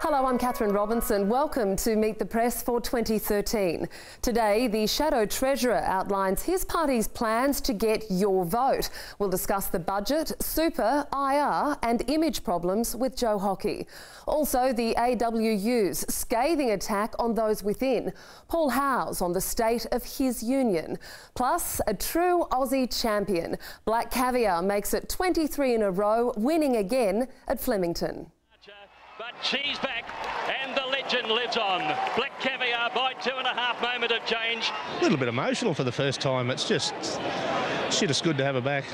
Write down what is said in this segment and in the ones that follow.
Hello, I'm Kathryn Robinson. Welcome to Meet the Press for 2013. Today, the Shadow Treasurer outlines his party's plans to get your vote. We'll discuss the budget, super, IR and image problems with Joe Hockey. Also, the AWU's scathing attack on those within. Paul Howes on the state of his union. Plus, a true Aussie champion. Black Caviar makes it 23 in a row, winning again at Flemington. But she's back and the legend lives on. Black Caviar by 2.5 moment of change. A little bit emotional for the first time. It's just shit, it's good to have her back.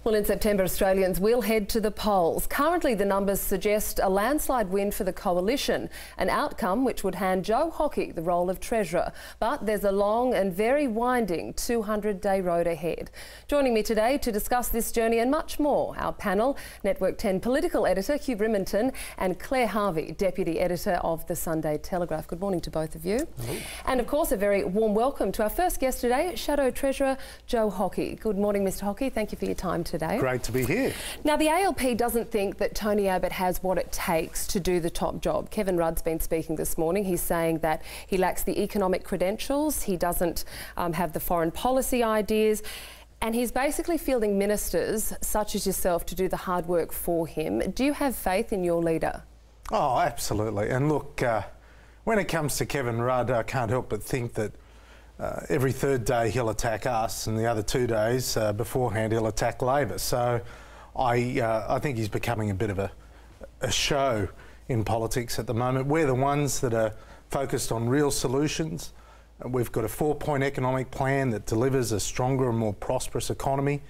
Well, in September, Australians will head to the polls. Currently, the numbers suggest a landslide win for the coalition, an outcome which would hand Joe Hockey the role of Treasurer. But there's a long and very winding 200-day road ahead. Joining me today to discuss this journey and much more, our panel, Network 10 political editor Hugh Rimmington and Claire Harvey, deputy editor of the Sunday Telegraph. Good morning to both of you. Hello. And of course, a very warm welcome to our first guest today, Shadow Treasurer Joe Hockey. Good morning, Mr. Hockey. Thank you for your time today. Great to be here. Now, the ALP doesn't think that Tony Abbott has what it takes to do the top job. Kevin Rudd's been speaking this morning. He's saying that he lacks the economic credentials, he doesn't have the foreign policy ideas, and he's basically fielding ministers such as yourself to do the hard work for him. Do you have faith in your leader? Oh, absolutely. And look, when it comes to Kevin Rudd, I can't help but think that every third day he'll attack us, and the other 2 days beforehand he'll attack Labor. So I think he's becoming a bit of a show in politics at the moment. We're the ones that are focused on real solutions. We've got a 4-point economic plan that delivers a stronger and more prosperous economy,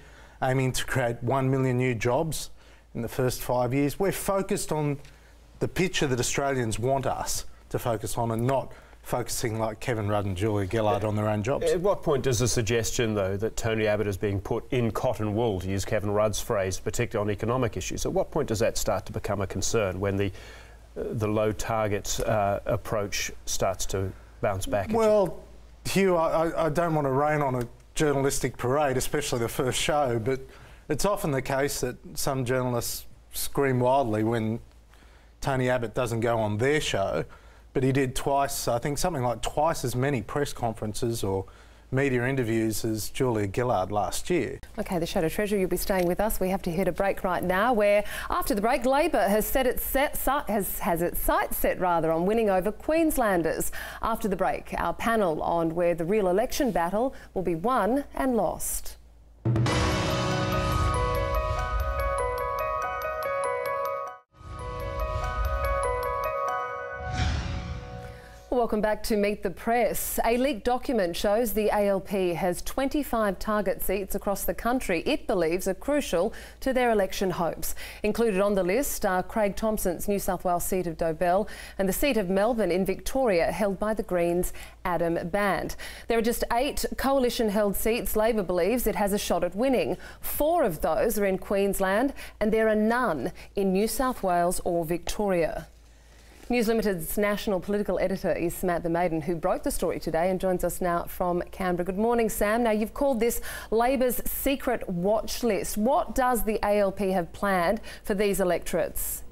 aiming to create 1 million new jobs in the first 5 years. We're focused on the picture that Australians want us to focus on, and not focusing like Kevin Rudd and Julia Gillard on their own jobs. At what point does the suggestion, though, that Tony Abbott is being put in cotton wool, to use Kevin Rudd's phrase, particularly on economic issues, at what point does that start to become a concern, when the low targets approach starts to bounce back? Well, Hugh, I don't want to rain on a journalistic parade, especially the first show, but it's often the case that some journalists scream wildly when Tony Abbott doesn't go on their show. But he did twice, I think something like twice as many press conferences or media interviews as Julia Gillard last year. OK, the Shadow Treasurer, you'll be staying with us. We have to hit a break right now, where after the break, Labor has its sights set on winning over Queenslanders. After the break, our panel on where the real election battle will be won and lost. Welcome back to Meet the Press. A leaked document shows the ALP has 25 target seats across the country it believes are crucial to their election hopes. Included on the list are Craig Thompson's New South Wales seat of Dobell and the seat of Melbourne in Victoria, held by the Greens' Adam Band. There are just 8 coalition-held seats Labor believes it has a shot at winning. 4 of those are in Queensland, and there are none in New South Wales or Victoria. News Limited's national political editor is Samantha Maiden, who broke the story today and joins us now from Canberra. Good morning, Sam. Now, you've called this Labor's secret watch list. What does the ALP have planned for these electorates?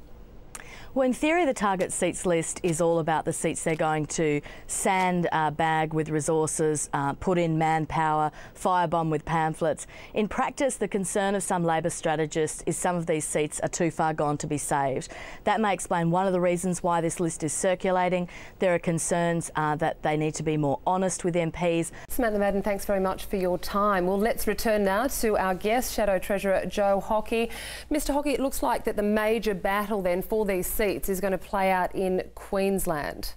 Well, in theory, the target seats list is all about the seats they're going to sandbag with resources, put in manpower, firebomb with pamphlets. In practice, the concern of some Labor strategists is some of these seats are too far gone to be saved. That may explain one of the reasons why this list is circulating. There are concerns that they need to be more honest with MPs. Samantha Madden, thanks very much for your time. Well, let's return now to our guest, Shadow Treasurer Joe Hockey. Mr. Hockey, it looks like that the major battle then for these seats is going to play out in Queensland.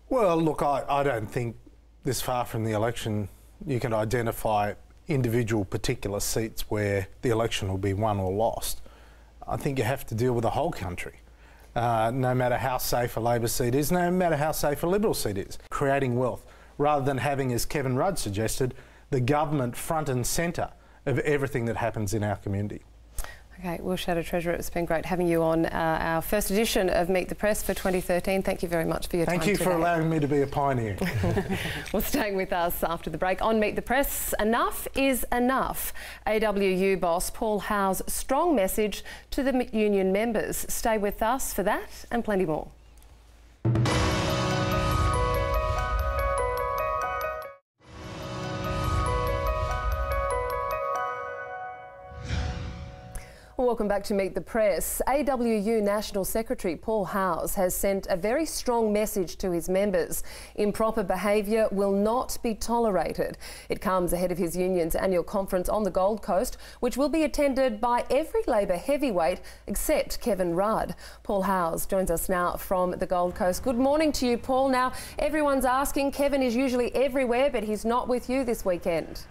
Well, look, I don't think this far from the election you can identify individual particular seats where the election will be won or lost. I think you have to deal with the whole country, no matter how safe a Labor seat is, no matter how safe a Liberal seat is. Creating wealth, rather than having, as Kevin Rudd suggested, the government front and centre of everything that happens in our community. Okay, Will Shadow Treasurer, it's been great having you on our first edition of Meet the Press for 2013. Thank you very much for your time today. Thank you for allowing me to be a pioneer. Well, staying with us after the break on Meet the Press, enough is enough. AWU boss Paul Howe's strong message to the union members. Stay with us for that and plenty more. Welcome back to Meet the Press. AWU National Secretary Paul Howe has sent a very strong message to his members. Improper behaviour will not be tolerated. It comes ahead of his union's annual conference on the Gold Coast, which will be attended by every Labor heavyweight except Kevin Rudd. Paul Howe joins us now from the Gold Coast. Good morning to you, Paul. Now, everyone's asking, Kevin is usually everywhere, but he's not with you this weekend.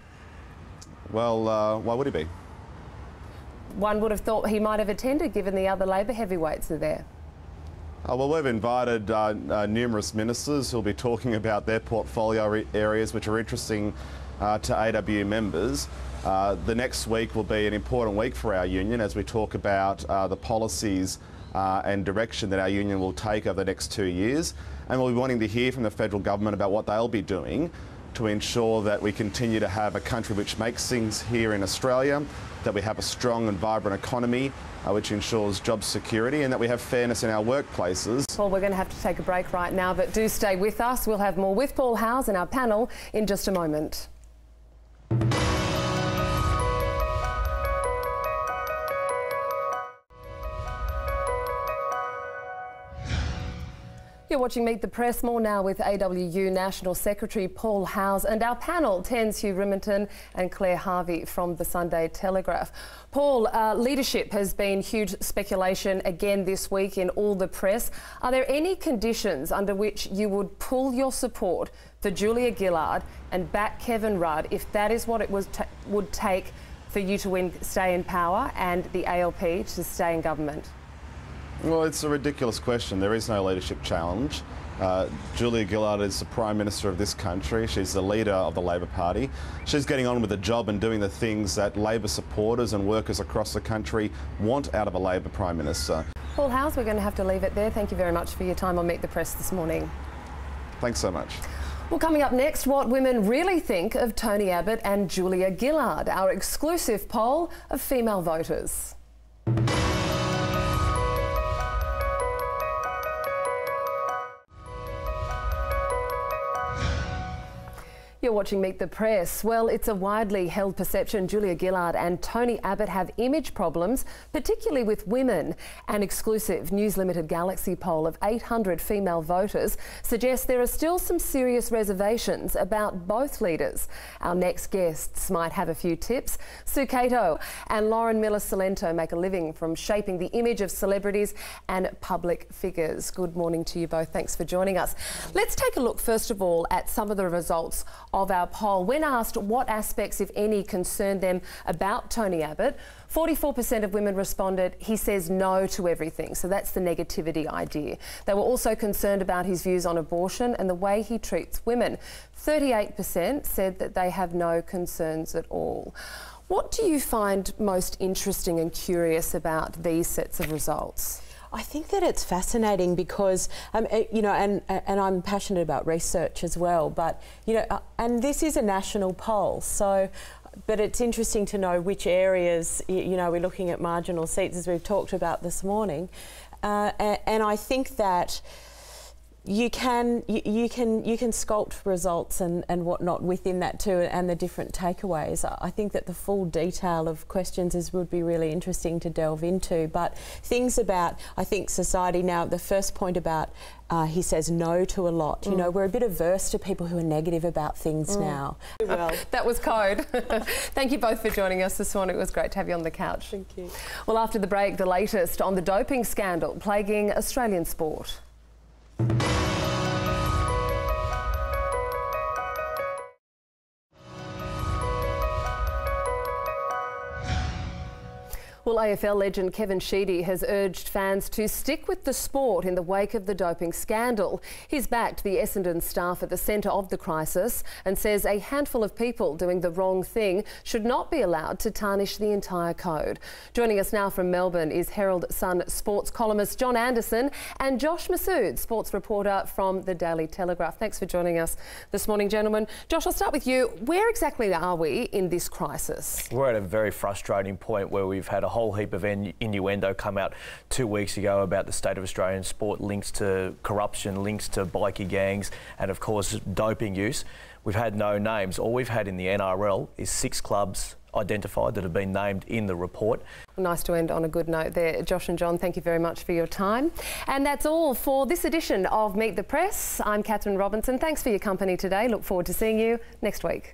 Well, why would he be? One would have thought he might have attended, given the other Labor heavyweights are there. Well, we've invited numerous ministers who'll be talking about their portfolio areas which are interesting to AWU members. The next week will be an important week for our union as we talk about the policies and direction that our union will take over the next 2 years. And we'll be wanting to hear from the federal government about what they'll be doing to ensure that we continue to have a country which makes things here in Australia, that we have a strong and vibrant economy which ensures job security, and that we have fairness in our workplaces. Well, we're going to have to take a break right now, but do stay with us. We'll have more with Paul Howe and our panel in just a moment. You're watching Meet the Press. More now with AWU National Secretary Paul Howe and our panel, Tens Hugh Riminton and Claire Harvey from the Sunday Telegraph. Paul, leadership has been huge speculation again this week in all the press. Are there any conditions under which you would pull your support for Julia Gillard and back Kevin Rudd if that is what it would take for you to stay in power and the ALP to stay in government? Well, it's a ridiculous question. There is no leadership challenge. Julia Gillard is the Prime Minister of this country. She's the leader of the Labor Party. She's getting on with the job and doing the things that Labor supporters and workers across the country want out of a Labor Prime Minister. Paul Howe, we're going to have to leave it there. Thank you very much for your time on Meet the Press this morning. Thanks so much. Well, coming up next, what women really think of Tony Abbott and Julia Gillard, our exclusive poll of female voters. You're watching Meet the Press. Well, it's a widely held perception Julia Gillard and Tony Abbott have image problems, particularly with women. An exclusive News Limited Galaxy poll of 800 female voters suggests there are still some serious reservations about both leaders. Our next guests might have a few tips. Sue Cato and Lauren Miller-Salento make a living from shaping the image of celebrities and public figures. Good morning to you both. Thanks for joining us. Let's take a look, first of all, at some of the results of our poll. When asked what aspects, if any, concern them about Tony Abbott, 44% of women responded he says no to everything. So that's the negativity idea. They were also concerned about his views on abortion and the way he treats women. 38% said that they have no concerns at all. What do you find most interesting and curious about these sets of results? I think that it's fascinating because, you know, and I'm passionate about research as well, but, you know, and this is a national poll, so, but it's interesting to know which areas, you know, we're looking at marginal seats as we've talked about this morning, and I think that you can sculpt results and whatnot within that too, and the different takeaways. I think that the full detail of questions would be really interesting to delve into. But things about, I think, society now, the first point about he says no to a lot. You know, we're a bit averse to people who are negative about things now. Well, that was code. Thank you both for joining us this morning. It was great to have you on the couch. Thank you. Well, after the break, the latest on the doping scandal plaguing Australian sport. Well, AFL legend Kevin Sheedy has urged fans to stick with the sport in the wake of the doping scandal. He's backed the Essendon staff at the centre of the crisis and says a handful of people doing the wrong thing should not be allowed to tarnish the entire code. Joining us now from Melbourne is Herald Sun sports columnist John Anderson and Josh Massoud, sports reporter from the Daily Telegraph. Thanks for joining us this morning, gentlemen. Josh, I'll start with you. Where exactly are we in this crisis? We're at a very frustrating point where we've had a whole heap of innuendo come out 2 weeks ago about the state of Australian sport, links to corruption, links to bikie gangs and of course doping use. We've had no names. All we've had in the NRL is 6 clubs identified that have been named in the report. Well, nice to end on a good note there. Josh and John, thank you very much for your time. And that's all for this edition of Meet the Press. I'm Kathryn Robinson. Thanks for your company today. Look forward to seeing you next week.